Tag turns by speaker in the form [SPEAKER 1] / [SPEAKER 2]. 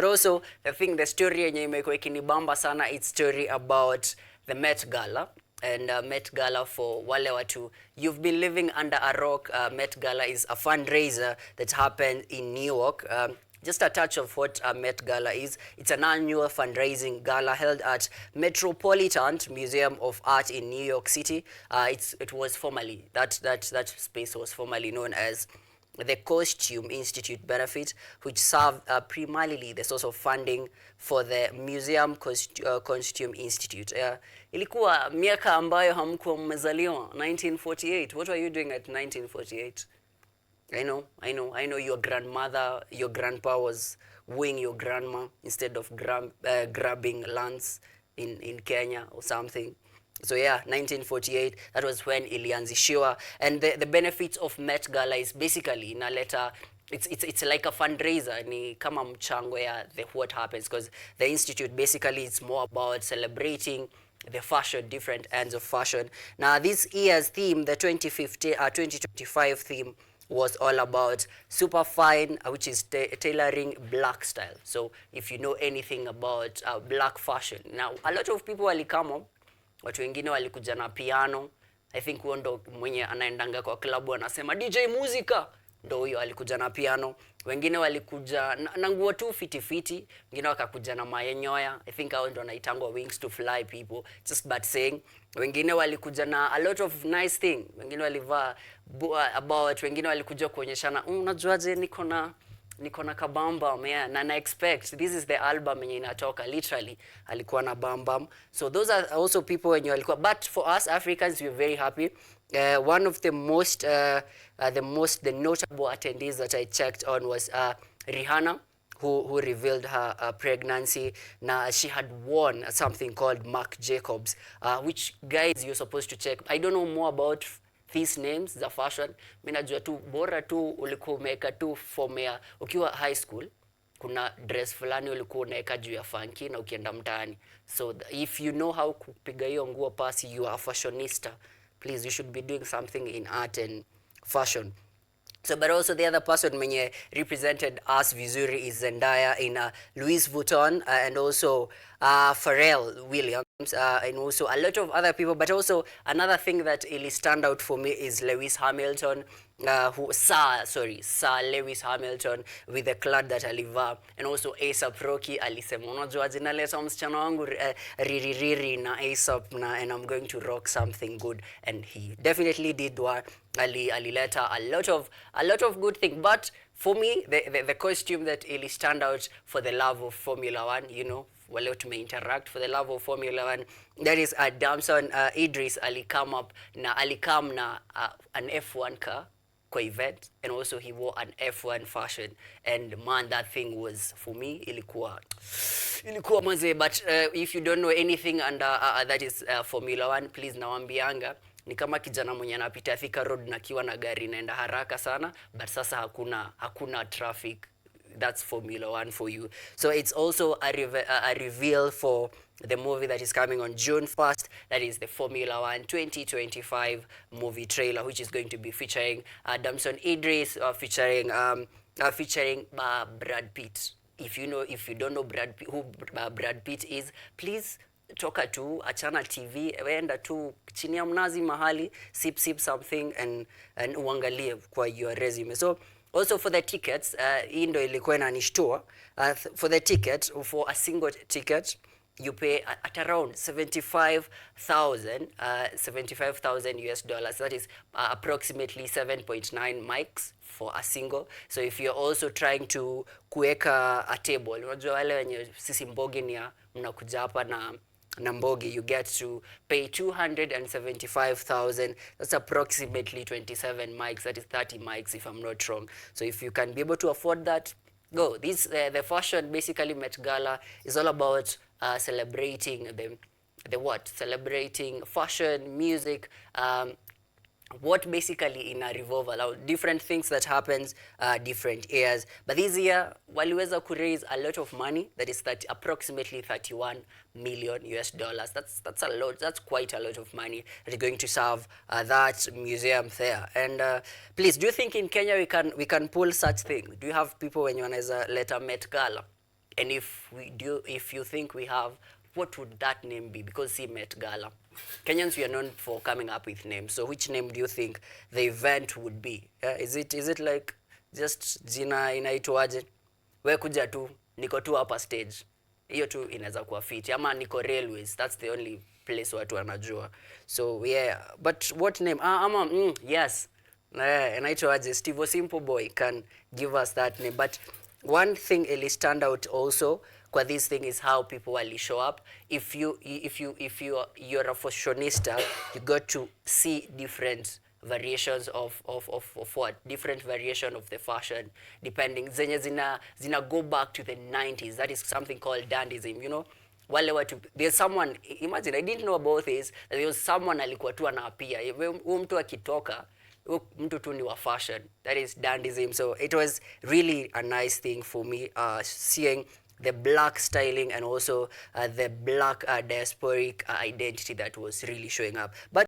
[SPEAKER 1] But also the story yenye imekuwa ikinibamba sana, it's story about the Met Gala. And Met Gala, for wale watu, you've been living under a rock. Met Gala is a fundraiser that happened in New York. Just a touch of what Met Gala is. It's an annual fundraising gala held at Metropolitan Museum of Art in New York City. It was formerly, that space was formerly known as the Costume Institute benefit, which served primarily the source of funding for the Museum Costume Institute. Ilikuwa miaka ambayo hamkuwa mmezaliwa, 1948. What were you doing at 1948? I know your grandmother, your grandpa was wooing your grandma instead of grabbing lands in Kenya or something. So yeah, 1948, that was when ilianzishiwa. And the benefits of Met Gala is basically inaleta, it's like a fundraiser, ni kama mchango ya what happens, because the institute basically it's more about celebrating the fashion, different ends of fashion. Now this year's theme, the 2025 theme, was all about super fine, which is tailoring black style. So if you know anything about black fashion, now a lot of people walikama, watu wengine walikuja na piano. I think huo ndo mwenye anaendanga kwa klabu anasema DJ Muzika, ndo huyo alikuja na piano. Wengine walikuja na nguo tu fiti, wengine wakakuja na mayenyoya. I think hao ndo naitangwa wings to fly people, just but saying. Wengine walikuja na a lot of nice thing. Wengine walivaa about, wengine walikuja kuonyeshana unajuaje niko na kabamba man, na expect this is the album yenye inatoka, literally alikuwa na bambam. So those are also people when you walikuwa, but for us Africans we're very happy. One of the most the notable attendees that I checked on was Rihanna, who revealed her pregnancy. Now she had worn something called Marc Jacobs, which guys you're supposed to check. I don't know more about these names za fashion. Mimi najua tu bora tu ulikuwa umeka tu form ya ukiwa high school, kuna dress fulani ulikuwa unaweka juu ya funky na ukienda mtaani. So if you know how kupiga hiyo nguo pasi, you are a fashionista, please you should be doing something in art and fashion. So, but also the other person mwenye represented us vizuri is Zendaya in Louis Vuitton, and also Pharrell Williams, and also a lot of other people. But also another thing that really stand out for me is Lewis Hamilton, Sir Lewis Hamilton, with the clad that alivaa, and also A$AP Rocky alisema unajua jina leta msichana wangu riri na A$AP na, and I'm going to rock something good, and he definitely did what alileta a lot of good thing. But for me the costume that really stand out for the love of Formula 1, you know, wale tumeinteract for the love of Formula 1, that is Damson Idris alikam na an F1 car kwa event, and also he wore an F1 fashion, and man, that thing was, for me, ilikuwa maze. But if you don't know anything under that is Formula 1, please nawambianga ni kama kijana mwenye anapita Thika Road na kiwa na gari inaenda haraka sana, but sasa hakuna traffic. That's Formula 1 for you. So it's also a reveal for the movie that is coming on June 1st. That is the Formula 1 2025 movie trailer, which is going to be featuring Damson Idris, featuring Brad Pitt. If you don't know who Brad Pitt is, please toka tu, achana TV, wenda tu chini ya mnazi mahali, sip something and uangalie kwa your resume. So also for the tickets, hii ndo ilikuwa inanishtua. For the ticket, for a single ticket, you pay at around 75,000 US dollars. That is approximately 7.9 mics for a single. So if you're also trying to kuweka a table, unajua wale wenye sisi mbogi ni mnakuja hapa na Mbogi, you get to pay 275,000. That's approximately 27 mics. That is 30 mics if I'm not wrong. So if you can be able to afford that, go. This the fashion, basically Met Gala, is all about celebrating celebrating fashion, music, what basically in a revolve around different things that happens different years. But this year waliweza ku raise a lot of money, that is approximately 31 million US dollars. That's a lot. That's quite a lot of money that is going to serve that museum there. And please, do you think in Kenya we can pull such thing? Do you have people when you wanaweza leta Met Gala? And if you think we have, what would that name be? Because see, Met Gala. Kenyans, we are known for coming up with names. So which name do you think the event would be? Is it like just jina inaitwaje? We kuja tu, niko tu hapa stage. Hiyo tu inaweza kuwa fit. Ama niko railways. That's the only place watu wanajua. So yeah, but what name? Yes. Inaitwaje? Steve Simple Boy can give us that name. But one thing ili stand out also kwa this thing is how people will show up. If you're a fashionista, you got to see different variations of what different variation of the fashion depending zenye zina go back to the 90s. That is something called dandism, you know. Wale watu, there's someone, imagine, I didn't know about this, that there was someone alikuwa tu anaapia huyo mtu akitoka, mtu tu ni wa fashion. That is dandism. So it was really a nice thing for me, seeing the black styling and also the black diasporic identity that was really showing up. But